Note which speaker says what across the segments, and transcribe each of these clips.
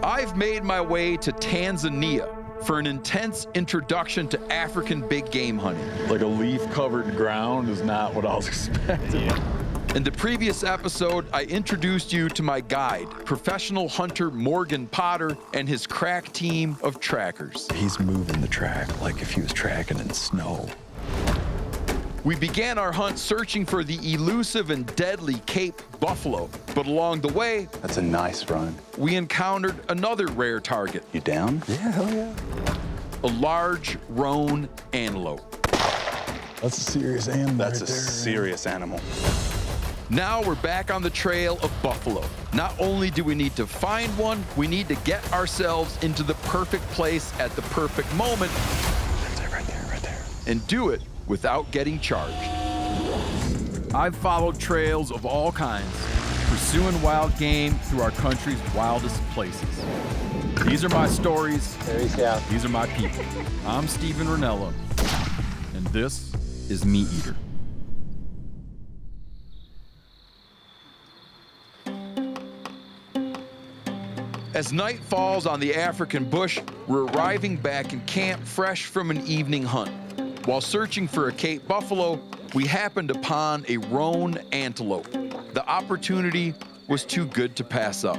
Speaker 1: I've made my way to Tanzania for an intense introduction to African big game hunting.
Speaker 2: Like a leaf-covered ground is not what I was expecting.
Speaker 1: In the previous episode, I introduced you to my guide, professional hunter Morgan Potter, and his crack team of trackers.
Speaker 2: He's moving the track like if he was tracking in snow.
Speaker 1: We began our hunt searching for the elusive and deadly Cape buffalo, but along the way,
Speaker 3: That's a nice run.
Speaker 1: we encountered another rare target,
Speaker 3: You down?
Speaker 2: Yeah, hell yeah.
Speaker 1: a large roan antelope.
Speaker 2: That's a serious animal.
Speaker 3: That's
Speaker 2: right
Speaker 3: a
Speaker 2: there.
Speaker 3: serious animal.
Speaker 1: Now we're back on the trail of buffalo. Not only do we need to find one, we need to get ourselves into the perfect place at the perfect moment
Speaker 3: Right there.
Speaker 1: and do it without getting charged. I've followed trails of all kinds, pursuing wild game through our country's wildest places. These are my stories. These are my people. I'm Stephen Rinella, and this is MeatEater. As night falls on the African bush, we're arriving back in camp fresh from an evening hunt. While searching for a Cape buffalo, we happened upon a roan antelope. The opportunity was too good to pass up.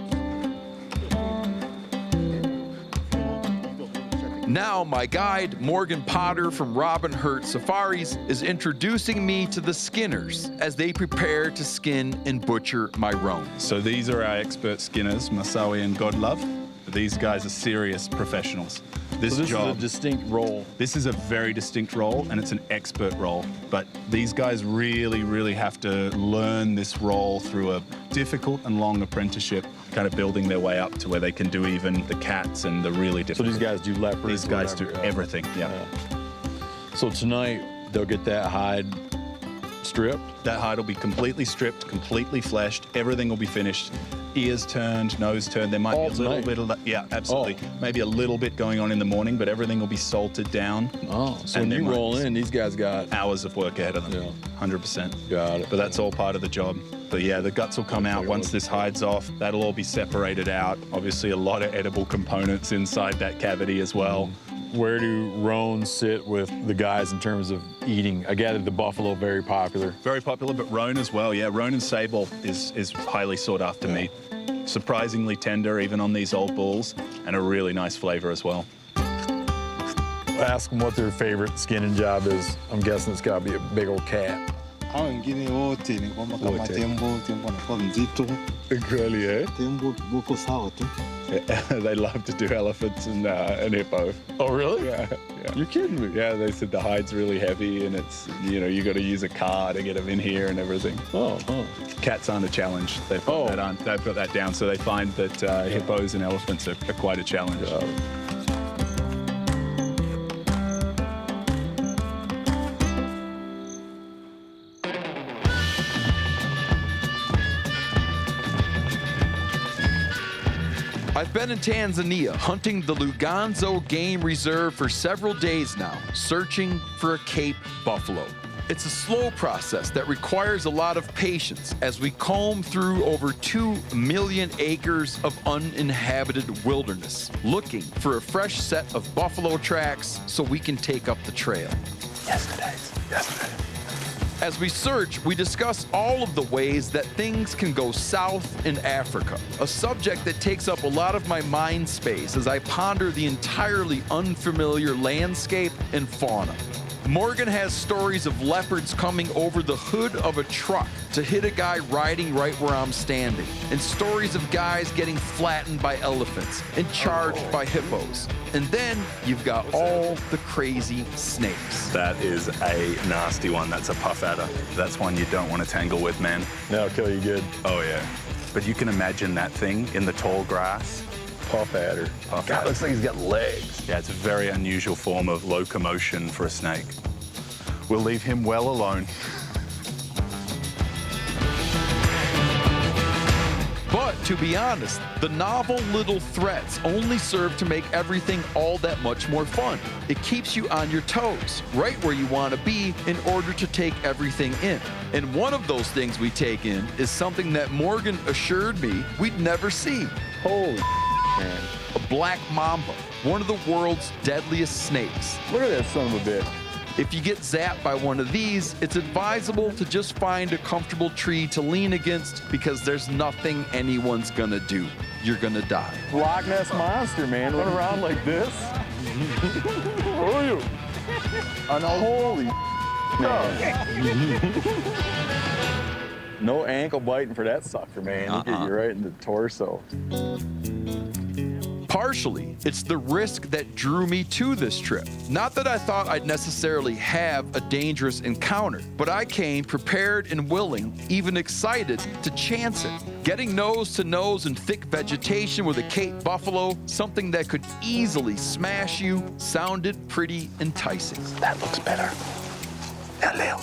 Speaker 1: Now, my guide, Morgan Potter from Robin Hurt Safaris, is introducing me to the skinners as they prepare to skin and butcher my roan.
Speaker 3: So these are our expert skinners, Masawi and Godlove. These guys are serious professionals. This
Speaker 2: Is
Speaker 3: job,
Speaker 2: a distinct role.
Speaker 3: this is a very distinct role, and it's an expert role. But these guys really have to learn this role through a difficult and long apprenticeship, kind of building their way up to where they can do even the cats and the really
Speaker 2: So
Speaker 3: difficult.
Speaker 2: these guys do leopards.
Speaker 3: These guys do
Speaker 2: whatever, yeah.
Speaker 3: everything. Yeah.
Speaker 2: So tonight they'll get that hide stripped.
Speaker 3: That hide will be completely stripped, completely fleshed. Everything will be finished. Ears turned, nose turned. There might
Speaker 2: All
Speaker 3: be a little
Speaker 2: tonight?
Speaker 3: bit of, yeah, absolutely.
Speaker 2: Oh.
Speaker 3: Maybe a little bit going on in the morning, but everything will be salted down.
Speaker 2: Oh, so
Speaker 3: And
Speaker 2: when you
Speaker 3: then
Speaker 2: roll in, these guys got.
Speaker 3: Hours of work ahead of them.
Speaker 2: Yeah.
Speaker 3: 100%.
Speaker 2: Got it.
Speaker 3: But that's all part of the job. But yeah, the guts will come out once this hides off. That'll all be separated out. Obviously, a lot of edible components inside that cavity as well.
Speaker 2: Where do roans sit with the guys in terms of eating? I gather the buffalo very popular.
Speaker 3: Very popular, but Roan as well. Yeah, Roan and Sable is highly sought after meat. Surprisingly tender, even on these old bulls, and a really nice flavor as well.
Speaker 2: Ask them what their favorite skinning job is. I'm guessing it's got to be a big old cat. Really, eh?
Speaker 3: They love to do elephants and hippo.
Speaker 2: Oh, really?
Speaker 3: Yeah.
Speaker 2: You're kidding me.
Speaker 3: Yeah, they said the hide's really heavy, and it's, you got to use a car to get them in here and everything.
Speaker 2: Oh.
Speaker 3: Cats aren't a challenge. They've got that down, so they find that hippos and elephants are quite a challenge.
Speaker 1: I've been in Tanzania hunting the Luganzo Game Reserve for several days now, searching for a Cape buffalo. It's a slow process that requires a lot of patience as we comb through over 2 million acres of uninhabited wilderness, looking for a fresh set of buffalo tracks so we can take up the trail.
Speaker 3: Yesterday.
Speaker 1: As we search, we discuss all of the ways that things can go south in Africa, a subject that takes up a lot of my mind space as I ponder the entirely unfamiliar landscape and fauna. Morgan has stories of leopards coming over the hood of a truck to hit a guy riding right where I'm standing, and stories of guys getting flattened by elephants and charged by hippos. And then you've got all the crazy snakes.
Speaker 3: That is a nasty one. That's a puff adder. That's one you don't want to tangle with, man.
Speaker 2: That'll kill you good.
Speaker 3: Oh, yeah. But you can imagine that thing in the tall grass.
Speaker 2: Puff adder.
Speaker 3: Puff
Speaker 2: God,
Speaker 3: adder.
Speaker 2: looks like he's got legs.
Speaker 3: Yeah, it's a very unusual form of locomotion for a snake. We'll leave him well alone.
Speaker 1: But to be honest, the novel little threats only serve to make everything all that much more fun. It keeps you on your toes, right where you want to be in order to take everything in. And one of those things we take in is something that Morgan assured me we'd never see.
Speaker 2: Holy. man.
Speaker 1: A black mamba, one of the world's deadliest snakes.
Speaker 2: Look at that son of a bitch.
Speaker 1: If you get zapped by one of these, it's advisable to just find a comfortable tree to lean against because there's nothing anyone's gonna do. You're gonna die.
Speaker 2: Loch Ness Monster, man, run around like this. Who are you? Holy man. No ankle biting for that sucker, man. He'll get you right in the torso.
Speaker 1: Partially, it's the risk that drew me to this trip. Not that I thought I'd necessarily have a dangerous encounter, but I came prepared and willing, even excited to chance it. Getting nose to nose in thick vegetation with a Cape buffalo, something that could easily smash you, sounded pretty enticing.
Speaker 4: That looks better. Yeah, Leo.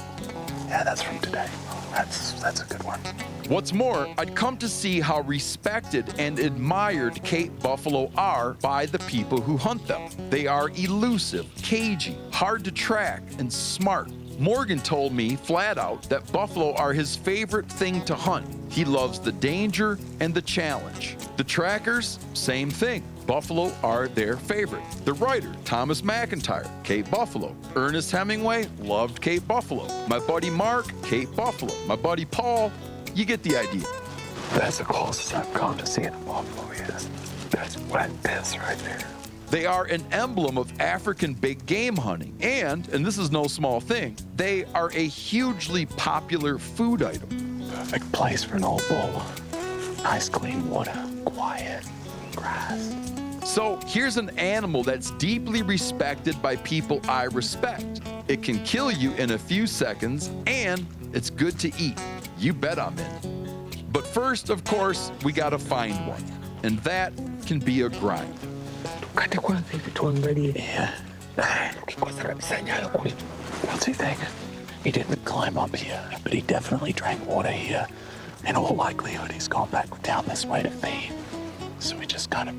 Speaker 4: Yeah, that's from today. That's a good one.
Speaker 1: What's more, I'd come to see how respected and admired Cape buffalo are by the people who hunt them. They are elusive, cagey, hard to track, and smart. Morgan told me flat out that buffalo are his favorite thing to hunt. He loves the danger and the challenge. The trackers, same thing. Buffalo are their favorite. The writer, Thomas McIntyre, Cape buffalo. Ernest Hemingway loved Cape buffalo. My buddy Mark, Cape buffalo. My buddy Paul, you get the idea.
Speaker 4: That's the closest I've come to seeing a buffalo, yes. That's wet piss right there.
Speaker 1: They are an emblem of African big game hunting, and this is no small thing, they are a hugely popular food item.
Speaker 4: Perfect place for an old bull. Nice clean water, quiet, grass.
Speaker 1: So here's an animal that's deeply respected by people I respect. It can kill you in a few seconds, and it's good to eat. You bet I'm in. But first, of course, we gotta find one, and that can be a grind.
Speaker 4: Yeah. What's he thinking? He didn't climb up here, but he definitely drank water here. In all likelihood, he's gone back down this way to feed. So we just kind of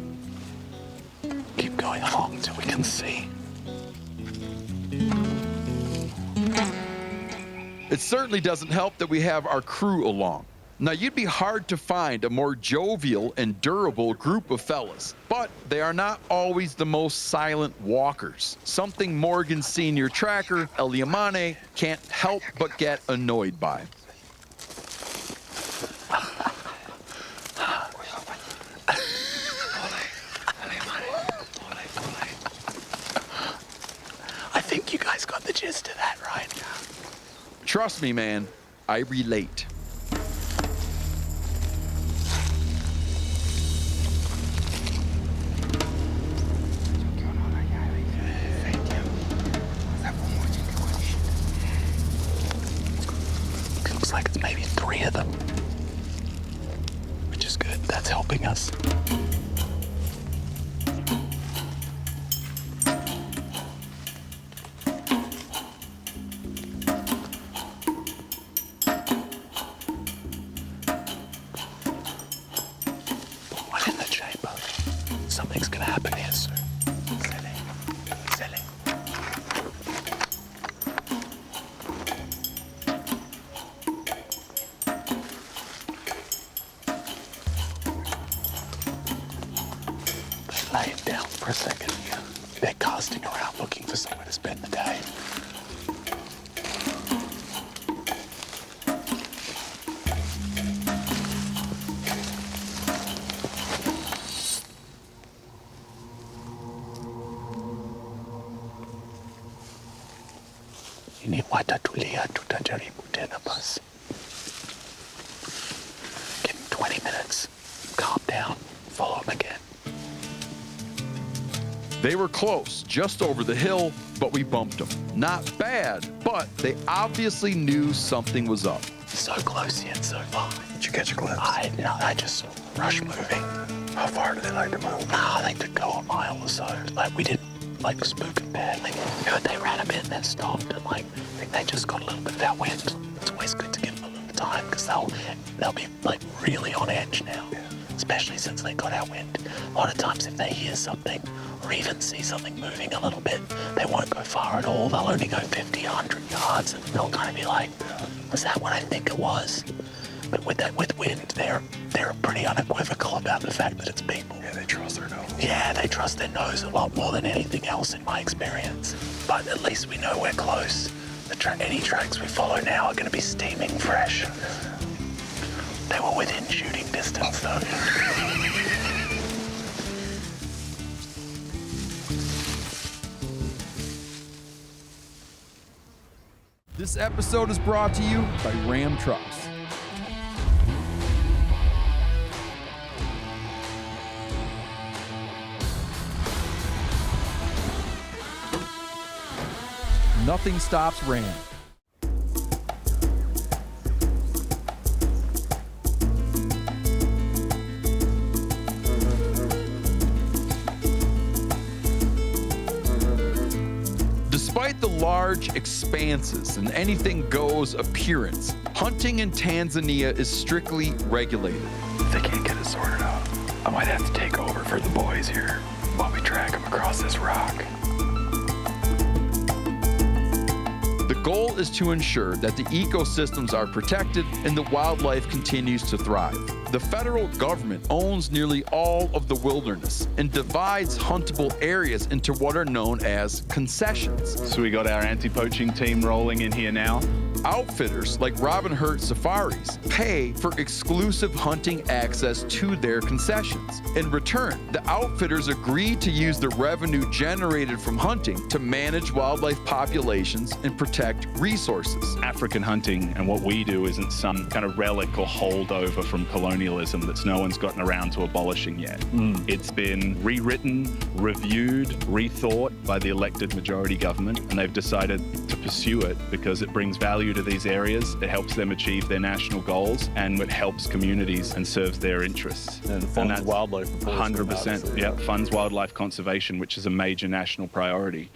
Speaker 4: keep going along until we can see.
Speaker 1: It certainly doesn't help that we have our crew along. Now, you'd be hard to find a more jovial and durable group of fellas, but they are not always the most silent walkers. Something Morgan's senior tracker, Eliamane, can't help but get annoyed by.
Speaker 4: I think you guys got the gist of that, right?
Speaker 1: Trust me, man, I relate.
Speaker 4: Looks like it's maybe 3 of them, which is good. That's helping us. One in the chamber. Something's gonna happen here soon. Silly. Lay it down for a second here. They're casting around looking for somewhere to spend the day. Ini watatulia tutajaribu tena basi. Give him 20 minutes. Calm down. Follow him again.
Speaker 1: They were close, just over the hill, but we bumped them. Not bad, but they obviously knew something was up.
Speaker 4: So close yet so far.
Speaker 2: Did you catch a glimpse?
Speaker 4: I just saw rush moving.
Speaker 2: How far do they like to move?
Speaker 4: They could go a mile or so. Like, we didn't, spook them badly. Heard they ran a bit and then stopped, and, I think they just got a little bit of our wind. It's always good to give them a little time, because they'll be, really on edge now.
Speaker 2: Yeah.
Speaker 4: Especially since they got our wind. A lot of times if they hear something, or even see something moving a little bit, they won't go far at all. They'll only go 50, 100 yards, and they'll kind of be like, was that what I think it was? but with wind, they're pretty unequivocal about the fact that it's people.
Speaker 2: Yeah, they trust their nose.
Speaker 4: Yeah, they trust their nose a lot more than anything else in my experience. But at least we know we're close. Any tracks we follow now are going to be steaming fresh. They were within shooting distance, though.
Speaker 1: This episode is brought to you by Ram Trucks. Nothing stops Ram. Despite the large expanses and anything-goes appearance, hunting in Tanzania is strictly regulated.
Speaker 2: If they can't get it sorted out, I might have to take over for the boys here while we track them across this rock.
Speaker 1: The goal is to ensure that the ecosystems are protected and the wildlife continues to thrive. The federal government owns nearly all of the wilderness and divides huntable areas into what are known as concessions.
Speaker 3: So we got our anti-poaching team rolling in here now.
Speaker 1: Outfitters like Robin Hood Safaris pay for exclusive hunting access to their concessions. In return, the outfitters agree to use the revenue generated from hunting to manage wildlife populations and protect resources.
Speaker 3: African hunting and what we do isn't some kind of relic or holdover from colonialism that no one's gotten around to abolishing yet. It's been rewritten, reviewed, rethought by the elected majority government, and they've decided to pursue it because it brings value to these areas, it helps them achieve their national goals, and it helps communities and serves their interests.
Speaker 2: And funds wildlife.
Speaker 3: 100%, yeah, funds wildlife conservation, which is a major national priority.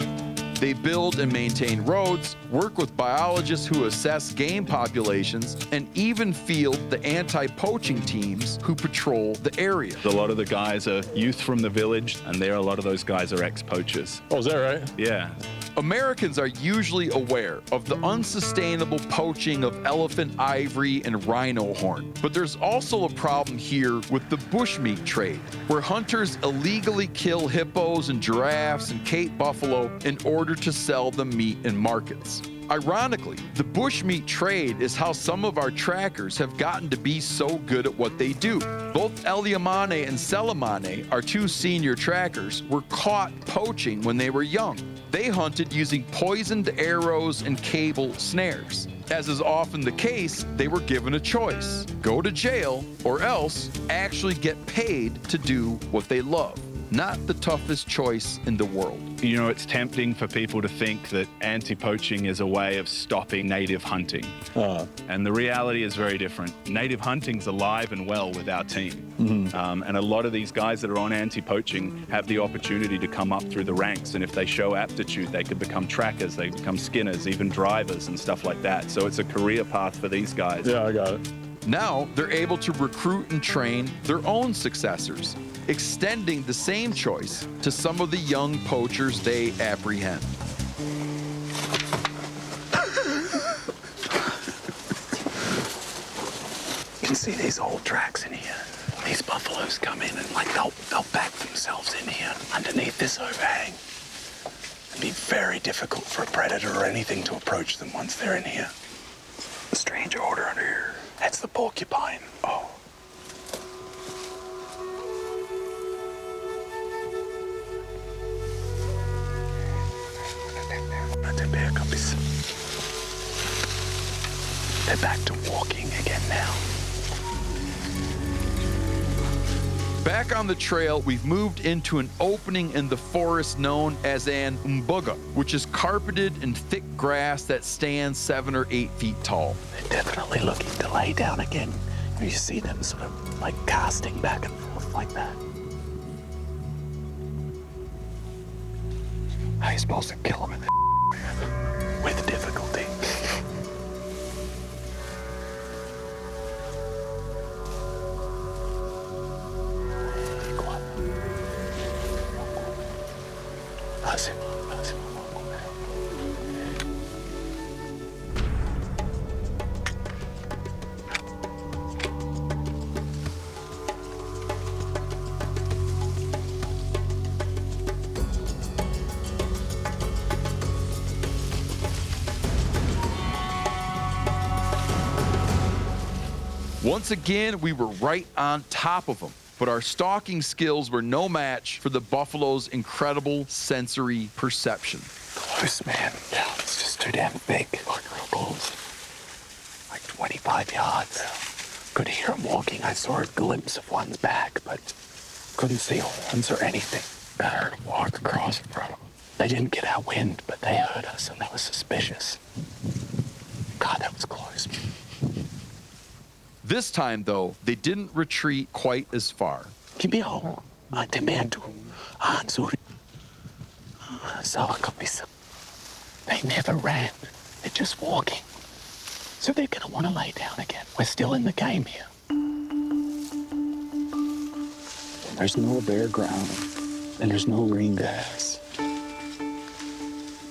Speaker 1: They build and maintain roads, work with biologists who assess game populations, and even field the anti-poaching teams who patrol the area.
Speaker 3: A lot of the guys are youth from the village, and a lot of those guys are ex-poachers.
Speaker 2: Oh, is that right?
Speaker 3: Yeah.
Speaker 1: Americans are usually aware of the unsustainable poaching of elephant ivory and rhino horn, but there's also a problem here with the bushmeat trade, where hunters illegally kill hippos and giraffes and Cape buffalo in order to sell the meat in markets. Ironically, the bushmeat trade is how some of our trackers have gotten to be so good at what they do. Both Eliamane and Selemane, our two senior trackers, were caught poaching when they were young. They hunted using poisoned arrows and cable snares. As is often the case, they were given a choice: go to jail or else actually get paid to do what they love. Not the toughest choice in the world.
Speaker 3: You know, it's tempting for people to think that anti-poaching is a way of stopping native hunting. And the reality is very different. Native hunting's alive and well with our team. And a lot of these guys that are on anti-poaching have the opportunity to come up through the ranks. And if they show aptitude, they could become trackers, they become skinners, even drivers and stuff like that. So it's a career path for these guys.
Speaker 2: Yeah, I got it.
Speaker 1: Now they're able to recruit and train their own successors, extending the same choice to some of the young poachers they apprehend.
Speaker 4: You can see these old tracks in here. These buffaloes come in and they'll back themselves in here underneath this overhang. It'd be very difficult for a predator or anything to approach them once they're in here.
Speaker 2: A strange odor under here.
Speaker 4: That's the porcupine.
Speaker 2: Oh.
Speaker 4: They're back to walking again now.
Speaker 1: Back on the trail, we've moved into an opening in the forest known as an mbuga, which is carpeted in thick grass that stands 7 or 8 feet tall.
Speaker 4: They're definitely looking to lay down again. You see them sort of like casting back and forth like that.
Speaker 2: How are you supposed to kill him in the
Speaker 4: With difficulty.
Speaker 1: Once again, we were right on top of them, but our stalking skills were no match for the buffalo's incredible sensory perception.
Speaker 4: Close, man. Yeah, it's just too damn big. Like real close. Like 25 yards. Could hear him walking. I saw a glimpse of one's back, but couldn't see horns or anything. I heard him walk across in front of them. They didn't get our wind, but they heard us, and they were suspicious. God, that was close.
Speaker 1: This time, though, they didn't retreat quite as far.
Speaker 4: Kimbiao, Temetu, Ansuri, Sawakapisa. They never ran. They're just walking. So they're gonna want to lay down again. We're still in the game here. There's no bare ground, and there's no green grass.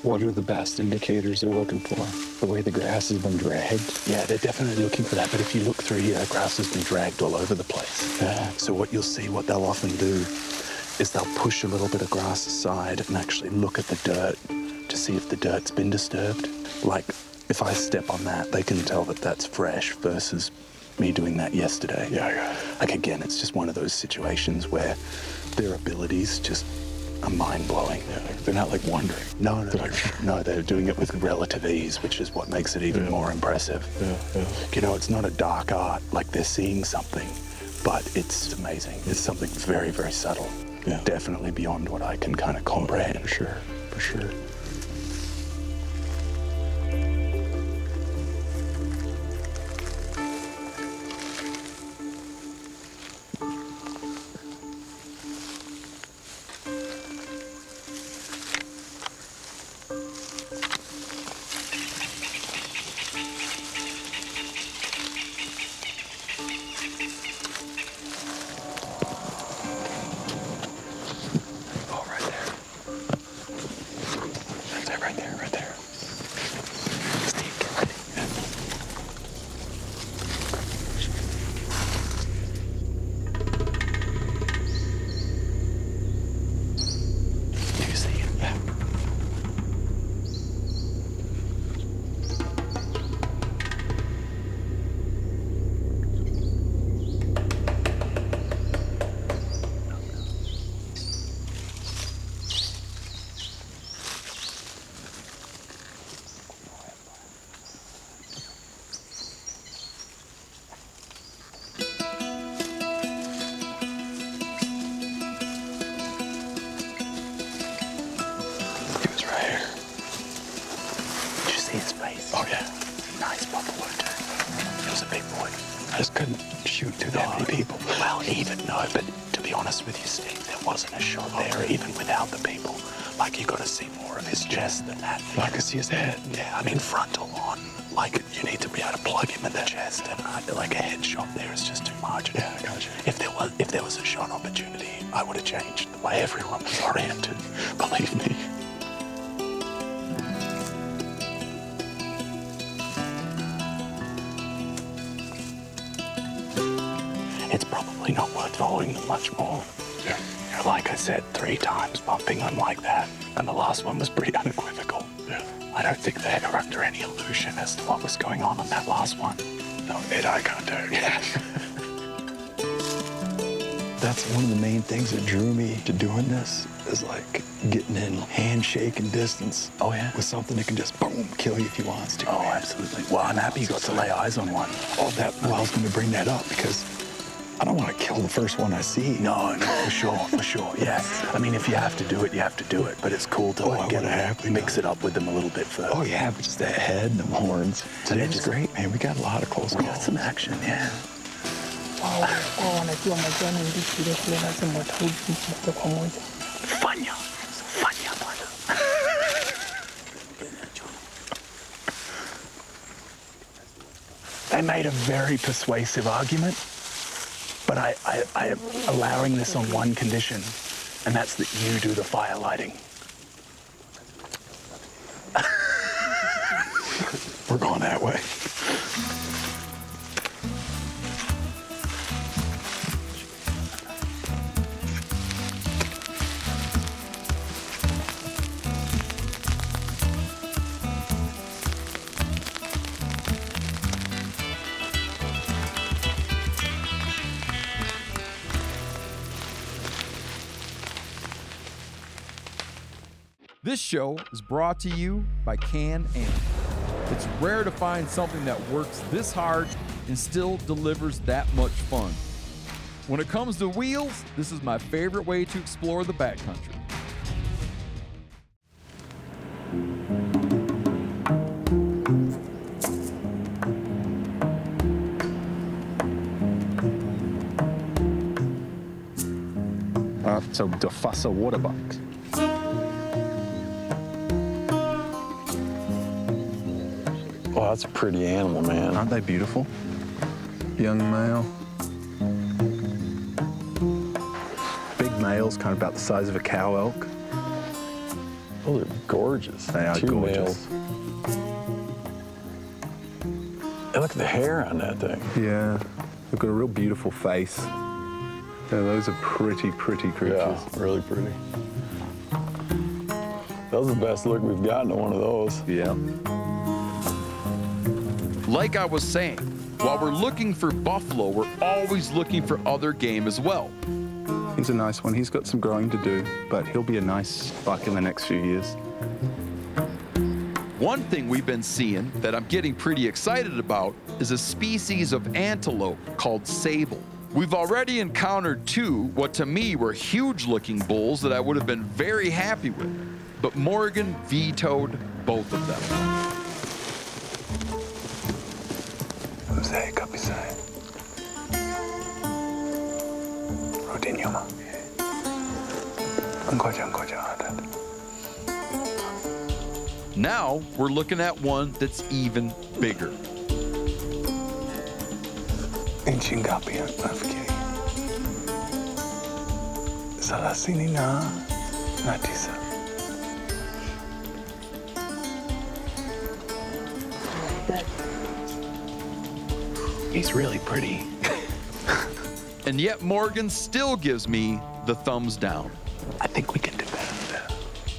Speaker 4: What are the best indicators they're looking for? The way the grass has been dragged? Yeah, they're definitely looking for that, but if you look through here, grass has been dragged all over the place. Yeah. So what you'll see, what they'll often do, is they'll push a little bit of grass aside and actually look at the dirt to see if the dirt's been disturbed. Like, if I step on that, they can tell that that's fresh versus me doing that yesterday. Yeah. Like, again, it's just one of those situations where their abilities just are mind-blowing. Yeah, they're not like wandering. No, they're doing it with relative ease, which is what makes it even more impressive. Yeah. You know, it's not a dark art, like they're seeing something, but it's amazing. It's something very, very subtle. Yeah. Definitely beyond what I can kind of comprehend. For sure. See his head. Yeah, I mean frontal on. Like, you need to be able to plug him in the chest, and like a headshot there is just too much. Yeah, I gotcha. If there was a shot opportunity, I would have changed the way everyone was oriented. Believe me. It's probably not worth following them much more. Yeah. Like I said, 3 times bumping them like that, and the last one was pretty unequivocal. Yeah. I don't think they were under any illusion as to what was going on that last one. No, made eye contact. Yeah.
Speaker 2: That's one of the main things that drew me to doing this, is like getting in handshake and distance.
Speaker 4: Oh, yeah?
Speaker 2: With something that can just, boom, kill you if he wants to.
Speaker 4: Oh, absolutely. Well, I'm happy you got to lay eyes on one.
Speaker 2: Oh, I was going to bring that up because I don't want to kill the first one I see.
Speaker 4: No, for sure, yeah. I mean, if you have to do it, you have to do it, but it's cool to mix it up with them a little bit first.
Speaker 2: Oh, yeah, but just that head and the horns. Today's great, man. We got a lot of close calls.
Speaker 4: We got some action, yeah. Fanya, brother. They made a very persuasive argument. But I am allowing this on one condition, and that's that you do the fire lighting.
Speaker 2: We're going that way.
Speaker 1: This show is brought to you by Can-Am. It's rare to find something that works this hard and still delivers that much fun. When it comes to wheels, this is my favorite way to explore the backcountry.
Speaker 3: So the Fusser water bucks.
Speaker 2: Oh, that's a pretty animal, man.
Speaker 3: Aren't they beautiful? Young male. Big males, kind of about the size of a cow elk.
Speaker 2: Oh, they're gorgeous.
Speaker 3: They are
Speaker 2: Two
Speaker 3: gorgeous.
Speaker 2: males. Hey, look at the hair on that thing.
Speaker 3: Yeah, they've got a real beautiful face. Yeah, those are pretty creatures.
Speaker 2: Yeah, really pretty. That was the best look we've gotten at one of those.
Speaker 3: Yeah.
Speaker 1: Like I was saying, while we're looking for buffalo, we're always looking for other game as well.
Speaker 3: He's a nice one. He's got some growing to do, but he'll be a nice buck in the next few years.
Speaker 1: One thing we've been seeing that I'm getting pretty excited about is a species of antelope called Sable. We've already encountered two, what to me were huge-looking bulls that I would have been very happy with, but Morgan vetoed both of them. Now we're looking at one that's even bigger.
Speaker 4: He's really pretty.
Speaker 1: And yet Morgan still gives me the thumbs down.
Speaker 4: I think we can do better than that.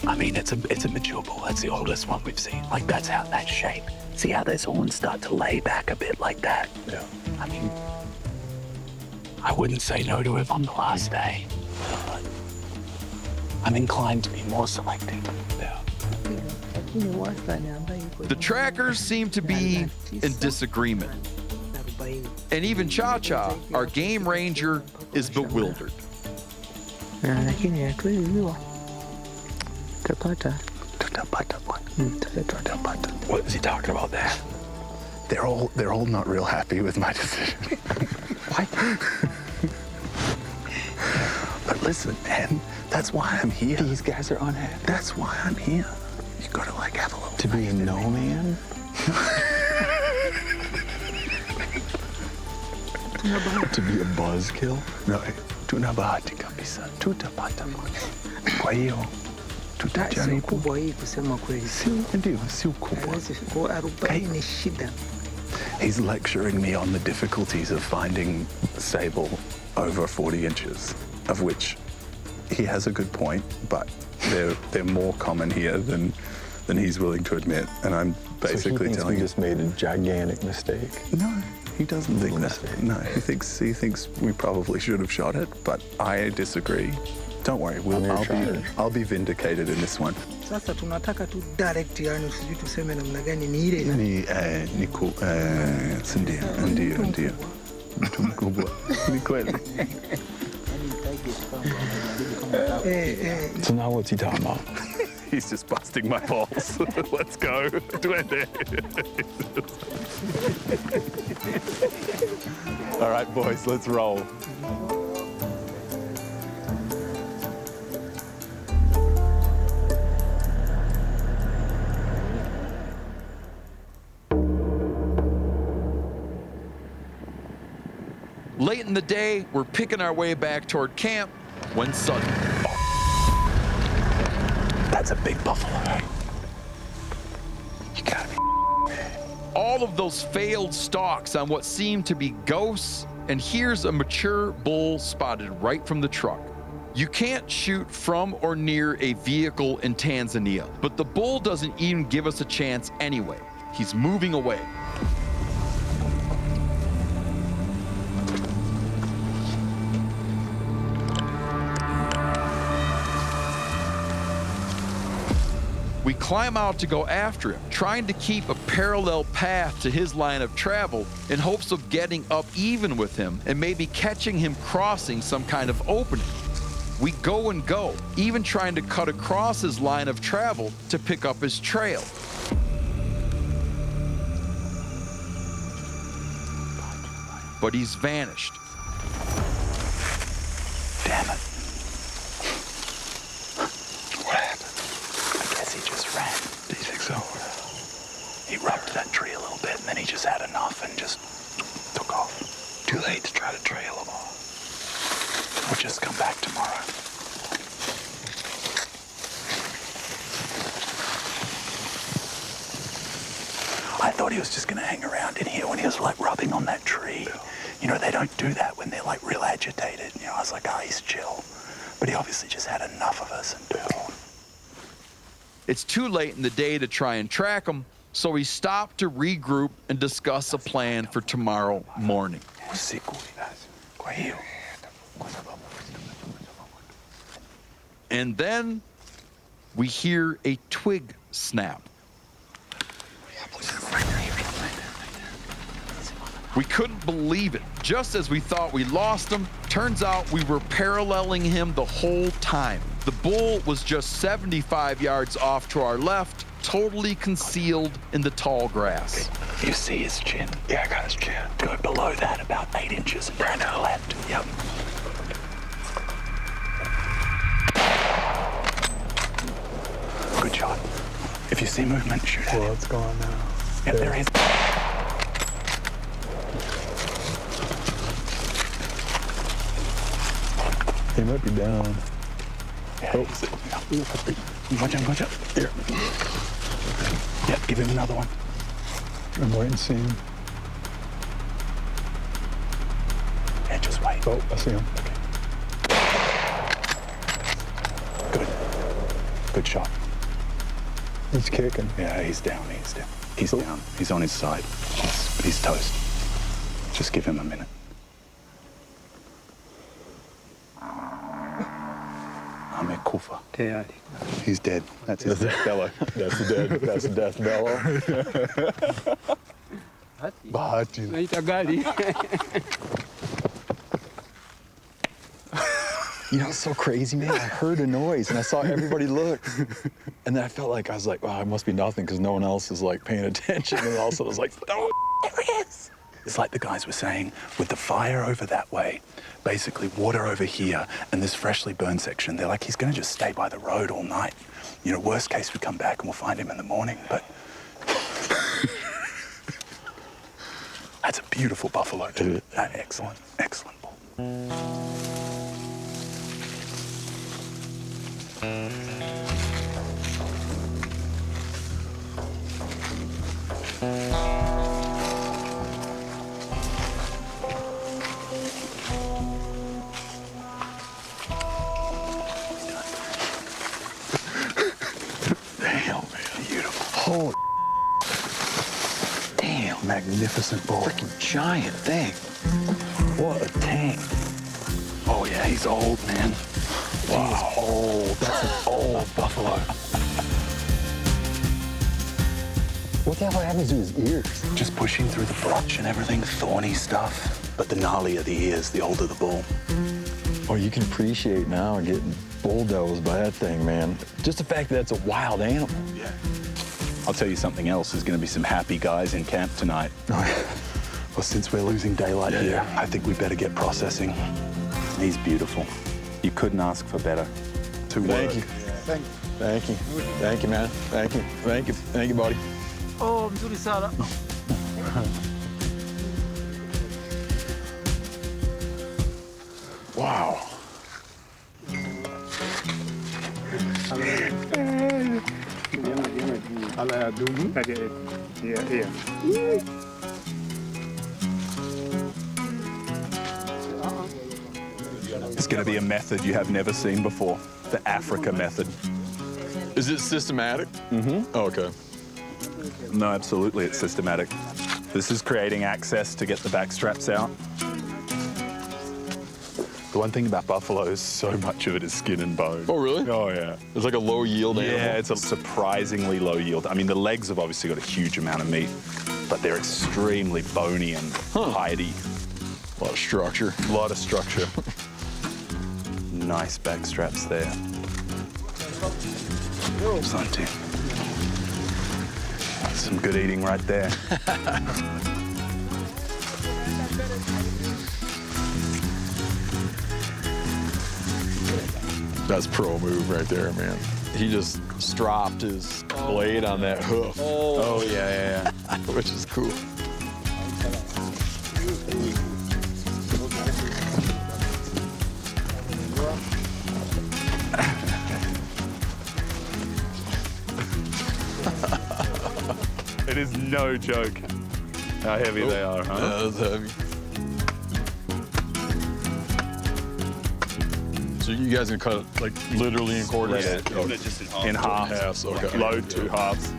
Speaker 4: I mean, it's a mature bull. That's the oldest one we've seen. Like, that's how that shape. See how those horns start to lay back a bit like that?
Speaker 2: Yeah.
Speaker 4: I mean, I wouldn't say no to it on the last day, but I'm inclined to be more selective. Yeah.
Speaker 1: The trackers seem to be in disagreement. And even Cha-Cha, our game ranger, is bewildered.
Speaker 4: What is he talking about there?
Speaker 3: They're all not real happy with my decision. But listen, man, that's why I'm here.
Speaker 2: These guys are unhappy.
Speaker 3: That's why I'm here. You gotta like have a little
Speaker 2: To be a no man? To be a buzzkill?
Speaker 3: No, tunabahati kabisa. Tutapata. Kwa hiyo tutajaribu. Ndio, si ukubwa. He's lecturing me on the difficulties of finding Sable over 40 inches, of which he has a good point, but they're more common here than he's willing to admit. And I'm basically telling
Speaker 2: we
Speaker 3: him
Speaker 2: just made a gigantic mistake.
Speaker 3: no, he doesn't think that. No, he thinks we probably should have shot it, but I disagree. Don't worry, I'll be vindicated in this one.
Speaker 5: Sasa tunataka tu direct, yani usijui tuseme namna gani ni ile.
Speaker 3: Ndio. Mtu mkubwa. Ni kweli.
Speaker 2: So now what's he talking about?
Speaker 3: He's just busting my balls. Let's go. Duende. All right, boys, let's roll.
Speaker 1: Late in the day, we're picking our way back toward camp when suddenly,
Speaker 4: That's a big buffalo. You gotta be.
Speaker 1: all of those failed stalks on what seemed to be ghosts, and here's a mature bull spotted right from the truck. You can't shoot from or near a vehicle in Tanzania, but the bull doesn't even give us a chance anyway. He's moving away. We climb out to go after him, trying to keep a parallel path to his line of travel in hopes of getting up even with him and maybe catching him crossing some kind of opening. We go and go, even trying to cut across his line of travel to pick up his trail. But he's vanished.
Speaker 4: Damn it. What happened? I guess he just ran.
Speaker 2: Do you think so?
Speaker 4: He rubbed that tree a little bit, and then he just had enough and just took off.
Speaker 2: Too late to try to trail him off.
Speaker 4: We'll just come back tomorrow. I thought he was just going to hang around in here when he was like rubbing on that tree. You know, they don't do that when they're like real agitated. You know, I was like, oh, he's chill. But he obviously just had enough of us and took off.
Speaker 1: It's too late in the day to try and track him, so we stop to regroup and discuss a plan for tomorrow morning. And then we hear a twig snap. We couldn't believe it. Just as we thought we lost him, turns out we were paralleling him the whole time. The bull was just 75 yards off to our left, totally concealed in the tall grass.
Speaker 4: You see his chin?
Speaker 2: Yeah, I got his chin.
Speaker 4: Go below that about 8 inches and turn to the left. Yep. Good shot. If you see movement, shoot at
Speaker 2: Well,
Speaker 4: it.
Speaker 2: it's gone now.
Speaker 4: Yep, there he is.
Speaker 2: He might be down.
Speaker 4: Yeah, watch out, watch out. Here. Yep, give him another one.
Speaker 2: I'm waiting to see him.
Speaker 4: Yeah, just wait.
Speaker 2: Oh, I see him.
Speaker 4: Good. Good shot.
Speaker 2: He's kicking.
Speaker 4: Yeah, he's down, he's down. He's down. He's on his side. He's toast. Just give him a minute. Kufa. He's dead. That's his death bellow.
Speaker 2: That's the death bellow. Bahati. You know, it's so crazy, man. I heard a noise and I saw everybody look. And then I felt like I was like, oh, it must be nothing because no one else is like paying attention. And also I was like, oh, there he is.
Speaker 4: It's like the guys were saying, with the fire over that way, basically water over here, and this freshly burned section, they're like, he's going to just stay by the road all night. You know, worst case, we come back and we'll find him in the morning, but... That's a beautiful buffalo, too. Excellent, excellent bull.
Speaker 2: Holy
Speaker 4: Damn, magnificent bull.
Speaker 2: freaking giant thing.
Speaker 4: What a tank. Oh, yeah, he's old, man. Wow. He's old. That's an old buffalo.
Speaker 2: What the hell happens to his ears?
Speaker 4: Just pushing through the brush and everything, thorny stuff. But the gnarlier the ears, the older the bull.
Speaker 2: Oh, you can appreciate now getting bulldozed by that thing, man. Just the fact that it's a wild animal.
Speaker 4: Yeah.
Speaker 3: I'll tell you something else. There's going to be some happy guys in camp tonight.
Speaker 4: Well, since we're losing daylight here, I think we better get processing.
Speaker 3: He's beautiful. You couldn't ask for better.
Speaker 2: Thank you. Thank you. Thank you, man. Thank you. Thank you. Thank you, buddy.
Speaker 5: Oh, mzuri sana.
Speaker 2: Wow.
Speaker 3: It's going to be a method you have never seen before. The Africa method.
Speaker 2: Is it systematic? Mm-hmm. Oh, okay.
Speaker 3: No, absolutely, it's systematic. This is creating access to get the back straps out.
Speaker 2: The
Speaker 3: The one thing about buffalo is so much of it is skin and bone.
Speaker 2: Oh, really?
Speaker 3: Oh, yeah.
Speaker 2: It's like a low yield animal.
Speaker 3: Yeah, it's a surprisingly low yield. I mean, the legs have obviously got a huge amount of meat, but they're extremely bony and hidey.
Speaker 2: A lot of structure.
Speaker 3: A lot of structure. Nice back straps there. Plenty. Some good eating right there.
Speaker 2: That's pro move right there, man. He just stropped his blade on that hoof.
Speaker 3: Oh, yeah.
Speaker 2: Which is cool.
Speaker 3: It is no joke how heavy they are, huh?
Speaker 2: Yeah, that's heavy. So you guys gonna cut it like literally in quarters?
Speaker 3: Yeah,
Speaker 2: just
Speaker 3: in half.
Speaker 2: Halves, okay.
Speaker 3: Load 2 halves.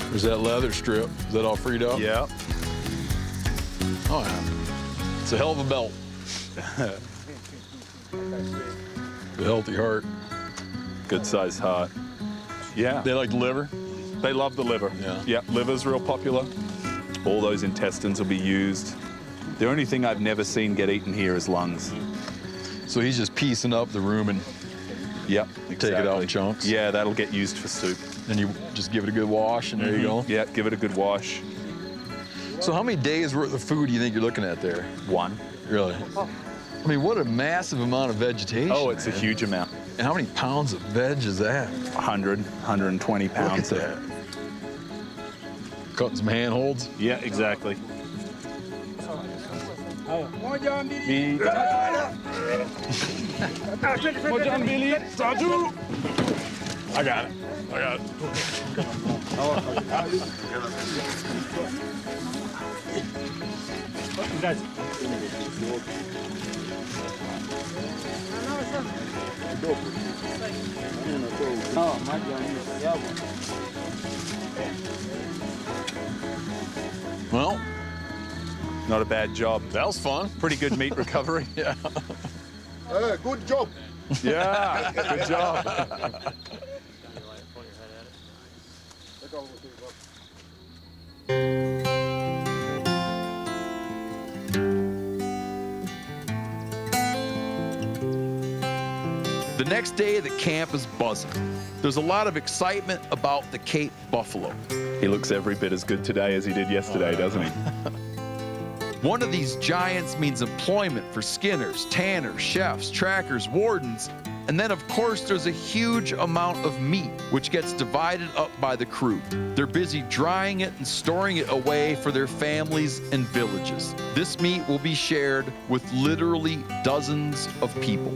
Speaker 2: There's that leather strip. Is that all freed up?
Speaker 3: Yeah.
Speaker 2: Oh, yeah. It's a hell of a belt. The healthy heart.
Speaker 3: Good sized heart. Yeah.
Speaker 2: They like liver?
Speaker 3: They love the liver.
Speaker 2: Yeah.
Speaker 3: Yep, liver's real popular. All those intestines will be used. The only thing I've never seen get eaten here is lungs.
Speaker 2: So he's just piecing up the rumen.
Speaker 3: Yep,
Speaker 2: Take it out in chunks?
Speaker 3: Yeah, that'll get used for soup.
Speaker 2: Then you just give it a good wash, and there you go.
Speaker 3: Yeah, give it a good wash.
Speaker 2: So how many days worth of food do you think you're looking at there?
Speaker 3: 1.
Speaker 2: Really? I mean, what a massive amount of vegetation.
Speaker 3: Oh, it's
Speaker 2: man.
Speaker 3: a huge amount.
Speaker 2: And how many pounds of veg is that?
Speaker 3: 100, 120 pounds.
Speaker 2: Look at that. Cutting some handholds.
Speaker 3: Yeah, exactly.
Speaker 2: I got it. Well,
Speaker 3: Not a bad job.
Speaker 2: that was fun.
Speaker 3: Pretty good meat recovery.
Speaker 2: Yeah.
Speaker 6: Good job.
Speaker 3: Yeah, good job.
Speaker 1: The next day, the camp is buzzing. There's a lot of excitement about the Cape buffalo.
Speaker 3: He looks every bit as good today as he did yesterday, doesn't he?
Speaker 1: One of these giants means employment for skinners, tanners, chefs, trackers, wardens, and then of course there's a huge amount of meat, which gets divided up by the crew. They're busy drying it and storing it away for their families and villages. This meat will be shared with literally dozens of people.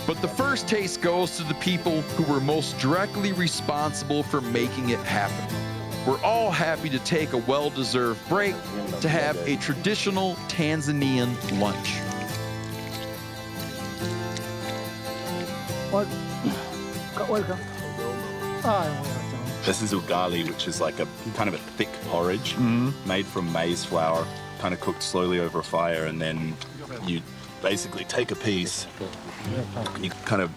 Speaker 1: But the first taste goes to the people who were most directly responsible for making it happen. We're all happy to take a well-deserved break to have a traditional Tanzanian lunch.
Speaker 5: Welcome.
Speaker 3: This is ugali, which is like a kind of a thick porridge made from maize flour, kind of cooked slowly over a fire, and then you basically take a piece, you kind of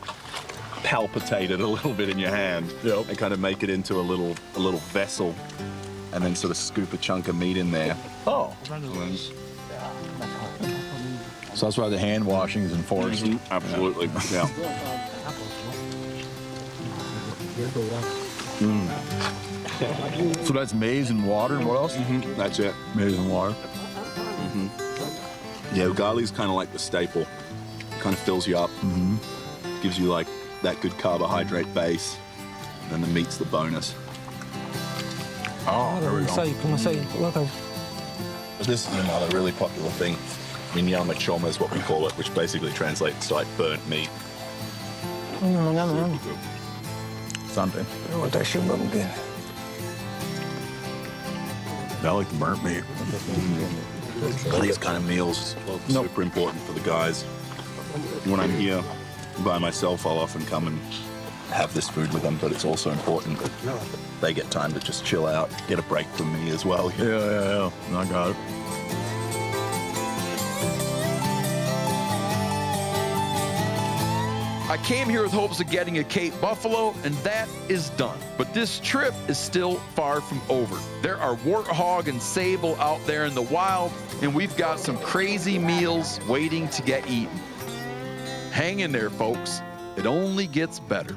Speaker 3: palpitate it a little bit in your hand, and kind of make it into a little vessel, and then sort of scoop a chunk of meat in there.
Speaker 2: Oh. So that's why the hand washing is enforced.
Speaker 3: Absolutely, yeah.
Speaker 2: So that's maize and water, and what else?
Speaker 3: That's it.
Speaker 2: Maize and water.
Speaker 3: Yeah, ugali's kind of like the staple. Kind of fills you up, gives you like that good carbohydrate base, and then the meat's the bonus.
Speaker 2: Oh, there we go.
Speaker 3: This is another really popular thing. Minyama Choma is what we call it, which basically translates to like burnt meat.
Speaker 2: Something. I like the burnt meat.
Speaker 3: These kind of meals are super important for the guys. When I'm here by myself, I'll often come and have this food with them, but it's also important that they get time to just chill out, get a break from me as well.
Speaker 2: Yeah. I got it.
Speaker 1: I came here with hopes of getting a Cape buffalo, and that is done. But this trip is still far from over. There are warthog and sable out there in the wild, and we've got some crazy meals waiting to get eaten. Hang in there, folks. It only gets better.